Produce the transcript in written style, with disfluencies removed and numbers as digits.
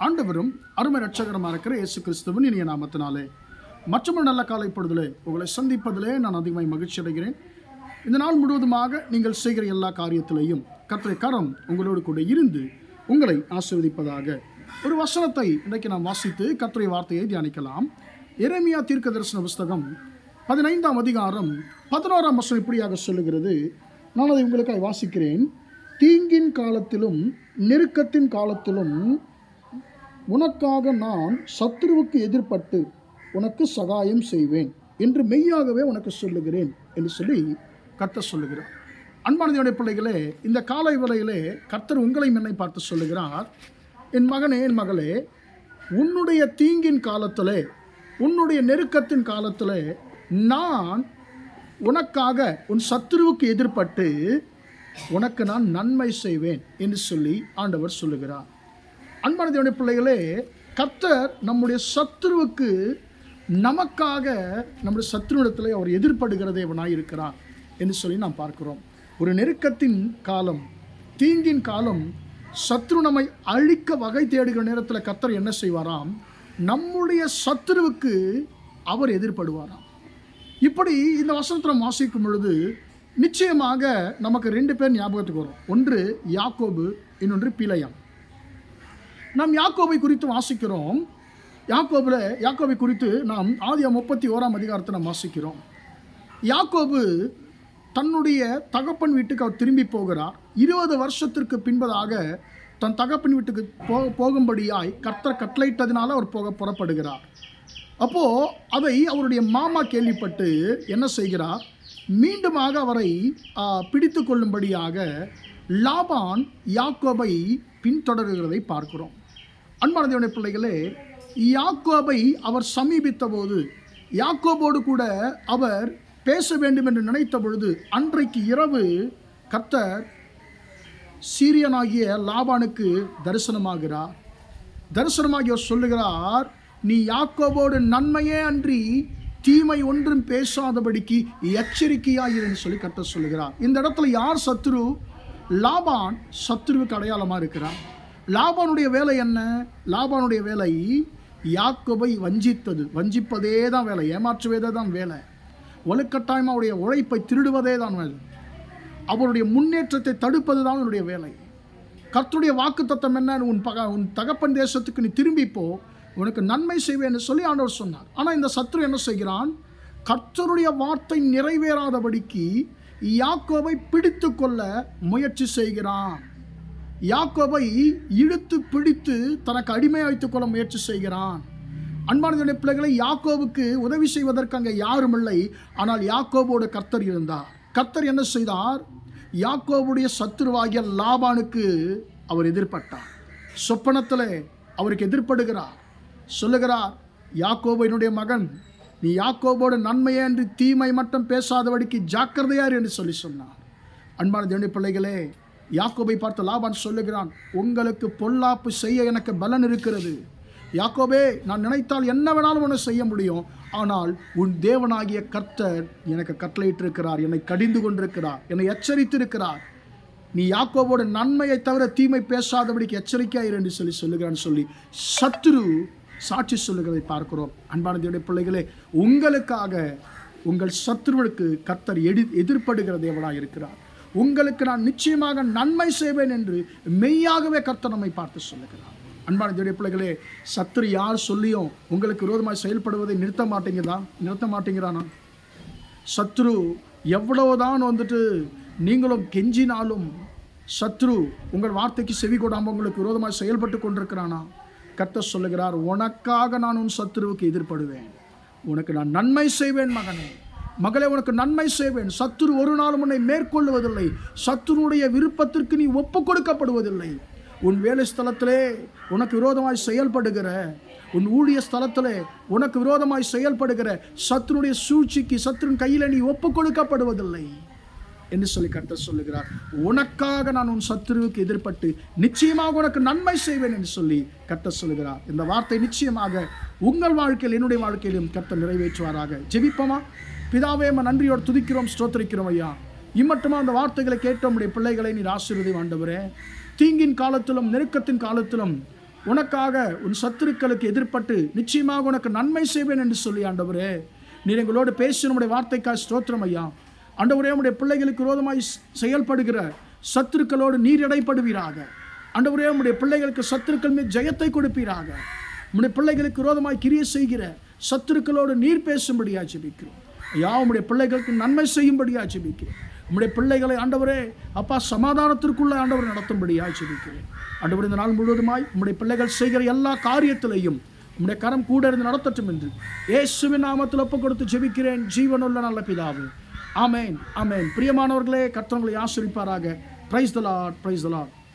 ஆண்டவரும் அருமை ரட்சகரமாக இருக்கிற இயேசு கிறிஸ்துவின் இனிய நாமத்தினாலே மற்றொரு நல்ல காலை பொழுதிலே உங்களை சந்திப்பதிலே நான் அதிகமாக மகிழ்ச்சி அடைகிறேன். இந்த நாள் முழுவதுமாக நீங்கள் செய்கிற எல்லா காரியத்திலையும் கர்த்தருடைய கரம் உங்களோடு கூட இருந்து உங்களை ஆசீர்வதிப்பதாக. ஒரு வசனத்தை இன்றைக்கு நாம் வாசித்து கர்த்தருடைய வார்த்தையை தியானிக்கலாம். எரேமியா தீர்க்கதரிசன புஸ்தகம் 15ஆம் அதிகாரம் 11ஆம் வசனம் இப்படியாக சொல்லுகிறது. நான் அதை உங்களுக்காக வாசிக்கிறேன். தீங்கின் காலத்திலும் நெருக்கத்தின் காலத்திலும் உனக்காக நான் சத்துருவுக்கு எதிர்பட்டு உனக்கு சகாயம் செய்வேன் என்று மெய்யாகவே உனக்கு சொல்லுகிறேன் என்று சொல்லி கர்த்தர் சொல்லுகிறார். அன்பான தேவனுடைய பிள்ளைகளே, இந்த காலை வேளையிலே கர்த்தர் உங்களை என்னை பார்த்து சொல்லுகிறார், என் மகனே, என் மகளே, உன்னுடைய தீங்கின் காலத்திலே, உன்னுடைய நெருக்கத்தின் காலத்திலே நான் உனக்காக உன் சத்துருவுக்கு எதிர்பட்டு உனக்கு நான் நன்மை செய்வேன் என்று சொல்லி ஆண்டவர் சொல்லுகிறார். அன்பான தேவனுடைய பிள்ளைகளே, கர்த்தர் நம்முடைய சத்துருவுக்கு நமக்காக நம்முடைய சத்துருவிடத்திலே அவர் எதிர்படுகிற தேவனாய் இருக்கிறார் என்று சொல்லி நாம் பார்க்கிறோம். ஒரு நெருக்கத்தின் காலம், தீங்கின் காலம், சத்ரு நம்மை அழிக்க வகை தேடுகிற நேரத்தில் கர்த்தர் என்ன செய்வாராம்? நம்முடைய சத்துருவுக்கு அவர் எதிர்படுவாராம். இப்படி இந்த வசனத்தை நாம் வாசிக்கும் பொழுது நிச்சயமாக நமக்கு 2 பேர் ஞாபகத்துக்கு வரும். ஒன்று யாக்கோபு, இன்னொன்று பிலேயாம். நாம் யாக்கோபை குறித்து வாசிக்கிறோம். யாக்கோபை குறித்து நாம் ஆதியாகமம் 31ஆம் அதிகாரத்தை நாம் வாசிக்கிறோம். யாக்கோபு தன்னுடைய தகப்பன் வீட்டுக்கு அவர் திரும்பி போகிறார். 20 வருஷத்திற்கு பின்பதாக தன் தகப்பன் வீட்டுக்கு போகும்படியாய் கர்த்தர் கட்டளையிட்டதினால அவர் புறப்படுகிறார். அப்போது அதை அவருடைய மாமா கேள்விப்பட்டு என்ன செய்கிறார்? மீண்டுமாக அவரை பிடித்து கொள்ளும்படியாக லாபான் யாக்கோபை பின்தொடர்கிறதை பார்க்கிறோம். அன்பான தேவனுடைய பிள்ளைகளே, யாக்கோபை அவர் சமீபித்த போது, யாக்கோபோடு கூட அவர் பேச வேண்டும் என்று நினைத்த பொழுது, அன்றைக்கு இரவு கர்த்தர் சீரியனாகிய லாபானுக்கு தரிசனமாகிறார். தரிசனமாகி அவர் சொல்லுகிறார், நீ யாக்கோபோடு நன்மையே அன்றி தீமை ஒன்றும் பேசாதபடிக்கு எச்சரிக்கையாயிரு சொல்லி கர்த்தர் சொல்லுகிறார். இந்த இடத்துல யார் சத்ரு? லாபான் சத்ருவுக்கு அடையாளமாக இருக்கிறார். லாபானுடைய வேலை என்ன? லாபானுடைய வேலை யாக்கோபை வஞ்சிப்பதே தான் வேலை, ஏமாற்றுவதே தான் வேலை, வலுக்கட்டாயமாக அவருடைய உழைப்பை திருடுவதே தான் வேலை, அவருடைய முன்னேற்றத்தை தடுப்பது தான் அவருடைய வேலை. கர்த்தருடைய வாக்குத்தத்தம் என்ன? உன் தகப்பன் தேசத்துக்கு நீ திரும்பிப்போ, உனக்கு நன்மை செய்வேன்னு சொல்லி ஆண்டவர் சொன்னார். ஆனால் இந்த சத்ரு என்ன செய்கிறான்? கர்த்தருடைய வார்த்தை நிறைவேறாதபடிக்கு யாக்கோபை பிடித்து கொள்ள முயற்சி செய்கிறான். யாக்கோபை இழுத்து பிடித்து தனக்கு அடிமையாக வைத்துக் கொள்ள முயற்சி செய்கிறான். அன்பான பிள்ளைகளை, யாக்கோவுக்கு உதவி செய்வதற்கு அங்கே யாரும் இல்லை. ஆனால் யாக்கோபோடு கர்த்தர் இருந்தார். கர்த்தர் என்ன செய்தார்? யாக்கோபுடைய சத்துருவாகிய லாபானுக்கு அவர் எதிர்பட்டார். சொப்பனத்தில் அவருக்கு எதிர்படுகிறார். சொல்லுகிறார், யாக்கோபு என்னுடைய மகன், நீ யாக்கோபோடு நன்மையே என்று தீமை மட்டும் பேசாதபடிக்கு ஜாக்கிரதையார் என்று சொல்லி சொன்னார். அன்பான தேவனுடைய பிள்ளைகளே, யாக்கோபை பார்த்து லாபான் சொல்லுகிறான், உங்களுக்கு பொல்லாப்பு செய்ய எனக்கு பலன் இருக்கிறது. யாக்கோபே, நான் நினைத்தால் என்ன வேணாலும் ஒன்று செய்ய முடியும். ஆனால் உன் தேவனாகிய கர்த்தர் எனக்கு கட்டளையிட்டிருக்கிறார், என்னை கடிந்து கொண்டிருக்கிறார், என்னை எச்சரித்திருக்கிறார். நீ யாக்கோபோட நன்மையை தவிர தீமை பேசாதபடிக்கு எச்சரிக்கையாயிரு என்று சொல்லுகிறான்னு சொல்லி சத்ரு சாட்சி சொல்லுகிறதை பார்க்கிறோம். அன்பான தேவனுடைய பிள்ளைகளே, உங்களுக்காக உங்கள் சத்ருவுக்கு கர்த்தர் எதிர்படுகிற தேவனாக இருக்கிறார். உங்களுக்கு நான் நிச்சயமாக நன்மை செய்வேன் என்று மெய்யாகவே கர்த்தர் நம்மை பார்த்து சொல்லுகிறார். அன்பான தேவனுடைய பிள்ளைகளே, சத்ரு யார் சொல்லியும் உங்களுக்கு விரோதமாக செயல்படுவதை நிறுத்த மாட்டேங்கிறானா? சத்ரு எவ்வளவுதான் நீங்களும் கெஞ்சினாலும் சத்ரு உங்கள் வார்த்தைக்கு செவி கொடாமல் உங்களுக்கு விரோதமாக செயல்பட்டு கொண்டிருக்கிறானா? கர்த்தர் சொல்லுகிறார், உனக்காக நான் உன் சத்ருவுக்கு எதிர்படுவேன், உனக்கு நான் நன்மை செய்வேன். மகனே, மகளே, உனக்கு நன்மை செய்வேன். சத்ரு ஒரு நாளும் உன்னை மேற்கொள்வதில்லை. சத்ருனுடைய விருப்பத்திற்கு நீ ஒப்பு கொடுக்கப்படுவதில்லை. உன் வேலை ஸ்தலத்திலே உனக்கு விரோதமாய் செயல்படுகிற, உன் ஊழிய ஸ்தலத்திலே உனக்கு விரோதமாய் செயல்படுகிற சத்ருடைய சூழ்ச்சிக்கு, சத்ருன் கையில் நீ ஒப்பு கொடுக்கப்படுவதில்லை என்று சொல்லி கர்த்தர் சொல்லுகிறார். உனக்காக நான் உன் சத்துருவுக்கு எதிர்பட்டு நிச்சயமாக உனக்கு நன்மை செய்வேன் என்று சொல்லி கர்த்தர் சொல்லுகிறார். இந்த வார்த்தை நிச்சயமாக உங்கள் வாழ்க்கையில், என்னுடைய வாழ்க்கையிலும் கர்த்தர் நிறைவேற்றுவாராக. ஜெபிப்போமா? பிதாவே, நன்றியோடு துதிக்கிறோம், ஸ்தோத்திரிக்கிறோம் ஐயா. இம்மட்டுமா அந்த வார்த்தைகளை கேட்ட உம்முடைய பிள்ளைகளை நீர் ஆசீர்வதியும் ஆண்டவரே. தீங்கின் காலத்திலும் நெருக்கத்தின் காலத்திலும் உனக்காக உன் சத்துருக்களுக்கு எதிர்ப்பட்டு நிச்சயமாக உனக்கு நன்மை செய்வேன் என்று சொல்லி ஆண்டவரே நீர் எங்களோடு பேசி நம்முடைய வார்த்தைக்காய் ஸ்தோத்திரம் ஐயா. ஆண்டவரே உம்முடைய பிள்ளைகளுக்கு விரோதமாய் செயல்படுகிற சத்துருக்களோடு நீர் இடைப்படுவீராக. ஆண்டவரே உம்முடைய பிள்ளைகளுக்கு சத்துருக்கள் மீது ஜெயத்தை கொடுப்பீராக. உம்முடைய பிள்ளைகளுக்கு விரோதமாய் கிரியை செய்கிற சத்துருக்களோடு நீர் பேசும்படியா ஜெபிக்கிறோம் ஐயா. உம்முடைய பிள்ளைகளுக்கு நன்மை செய்யும்படியா ஜெபிக்கிறோம். உம்முடைய பிள்ளைகளை ஆண்டவரே அப்பா சமாதானத்திற்குள்ள ஆண்டவர் நடத்தும்படியா ஜெபிக்கிறேன். ஆண்டவர் இந்த நாள் முழுவதுமாய் உம்முடைய பிள்ளைகள் செய்கிற எல்லா காரியத்திலையும் உம்முடைய கரம் கூட இருந்து நடத்தட்டும் என்று இயேசுவின் நாமத்தில் ஒப்பு கொடுத்து ஜெபிக்கிறேன் ஜீவனுள்ள நல்ல பிதாவே. ஆமென் ஆமென். பிரியமானவர்களே, கர்த்தர் உங்களை ஆசீர்வதிப்பாராக. Praise the Lord, praise the Lord.